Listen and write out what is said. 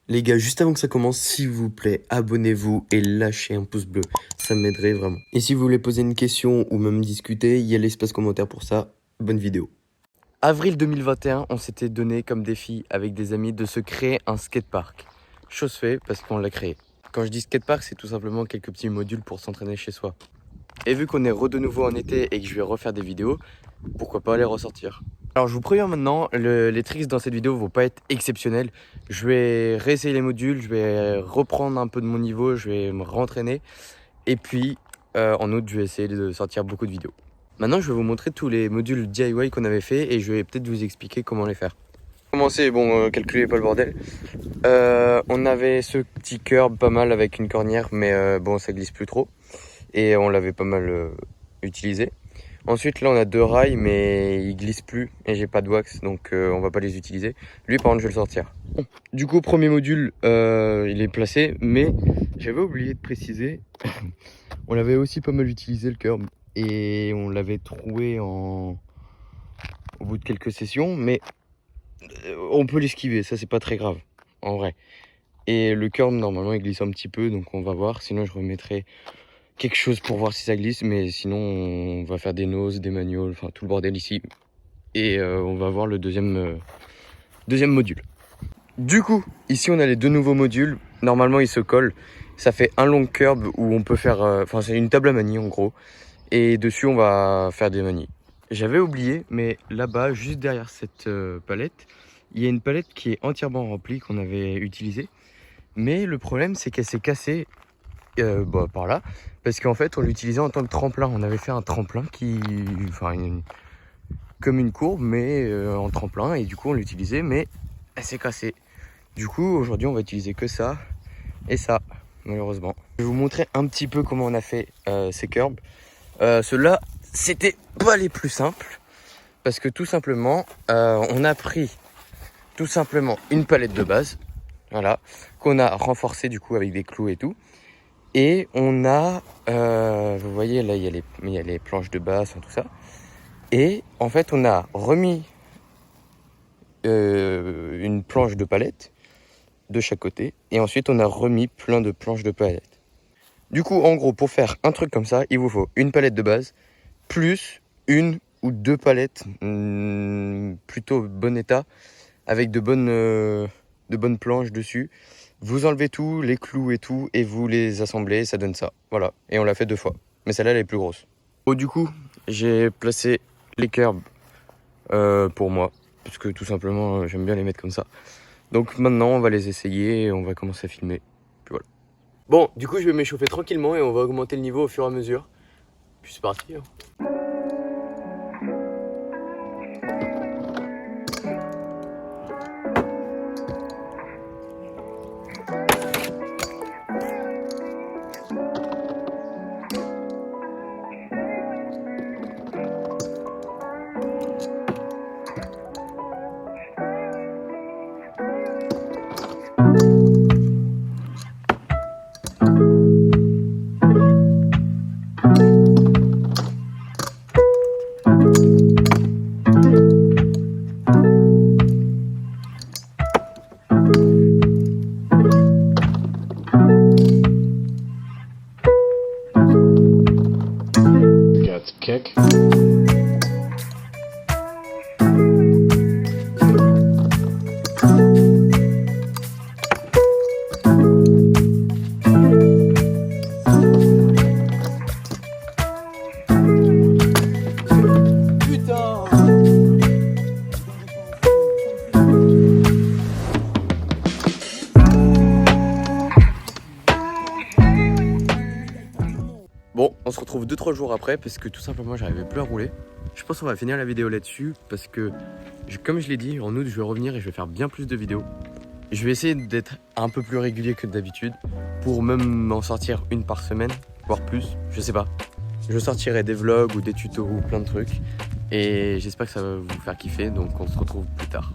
Les gars, juste avant que ça commence, s'il vous plaît, abonnez-vous et lâchez un pouce bleu. Ça m'aiderait vraiment. Et si vous voulez poser une question ou même discuter, il y a l'espace commentaire pour ça. Bonne vidéo. Avril 2021, on s'était donné comme défi avec des amis de se créer un skatepark. Chose faite parce qu'on l'a créé. Quand je dis skatepark, c'est tout simplement quelques petits modules pour s'entraîner chez soi. Et vu qu'on est de nouveau en été et que je vais refaire des vidéos, pourquoi pas les ressortir. Alors je vous préviens maintenant, les tricks dans cette vidéo vont pas être exceptionnels. Je vais réessayer les modules, je vais reprendre un peu de mon niveau, je vais me rentraîner. Et puis en août, je vais essayer de sortir beaucoup de vidéos. Maintenant, je vais vous montrer tous les modules DIY qu'on avait fait et je vais peut-être vous expliquer comment les faire. Commencer, bon, calculez pas le bordel. On avait ce petit curb pas mal avec une cornière, mais bon, ça glisse plus trop. Et on l'avait pas mal utilisé. Ensuite, là, on a deux rails, mais ils glissent plus et j'ai pas de wax, donc on va pas les utiliser. Lui, par contre, je vais le sortir. Bon, du coup, premier module, il est placé, mais j'avais oublié de préciser, on l'avait aussi pas mal utilisé le curb et on l'avait troué au bout de quelques sessions, mais on peut l'esquiver, ça c'est pas très grave, en vrai. Et le curb, normalement, il glisse un petit peu, donc on va voir, sinon je remettrai quelque chose pour voir si ça glisse, mais sinon on va faire des noses, des manuals, enfin tout le bordel ici. Et on va voir le deuxième module. Du coup, ici on a les deux nouveaux modules. Normalement ils se collent. Ça fait un long curb où on peut faire... Enfin c'est une table à manies en gros. Et dessus on va faire des manies. J'avais oublié, mais là-bas, juste derrière cette palette, il y a une palette qui est entièrement remplie qu'on avait utilisée. Mais le problème c'est qu'elle s'est cassée par là, parce qu'en fait on l'utilisait en tant que tremplin. On avait fait un tremplin qui, enfin comme une courbe mais en tremplin, et du coup on l'utilisait, mais elle s'est cassée. Du coup aujourd'hui on va utiliser que ça et ça, malheureusement. Je vais vous montrer un petit peu comment on a fait ces curbs. Ceux-là c'était pas les plus simples, parce que tout simplement on a pris tout simplement une palette de base, voilà, qu'on a renforcée du coup avec des clous et tout. Et on a, vous voyez là, il y a les planches de base, tout ça. Et en fait, on a remis une planche de palette de chaque côté. Et ensuite, on a remis plein de planches de palette. Du coup, en gros, pour faire un truc comme ça, il vous faut une palette de base, plus une ou deux palettes plutôt bon état, avec de bonnes planches dessus. Vous enlevez tout, les clous et tout, et vous les assemblez, ça donne ça. Voilà, et on l'a fait deux fois. Mais celle-là, elle est plus grosse. Oh, du coup, j'ai placé les curbs pour moi, parce que tout simplement, j'aime bien les mettre comme ça. Donc maintenant, on va les essayer et on va commencer à filmer. Puis voilà. Bon, du coup, je vais m'échauffer tranquillement et on va augmenter le niveau au fur et à mesure. Puis c'est parti. Hein. Kick. Bon, on se retrouve 2-3 jours après parce que tout simplement j'arrivais plus à rouler. Je pense qu'on va finir la vidéo là-dessus parce que, comme je l'ai dit, en août je vais revenir et je vais faire bien plus de vidéos. Je vais essayer d'être un peu plus régulier que d'habitude pour même m'en sortir une par semaine, voire plus, je sais pas. Je sortirai des vlogs ou des tutos ou plein de trucs et j'espère que ça va vous faire kiffer, donc on se retrouve plus tard.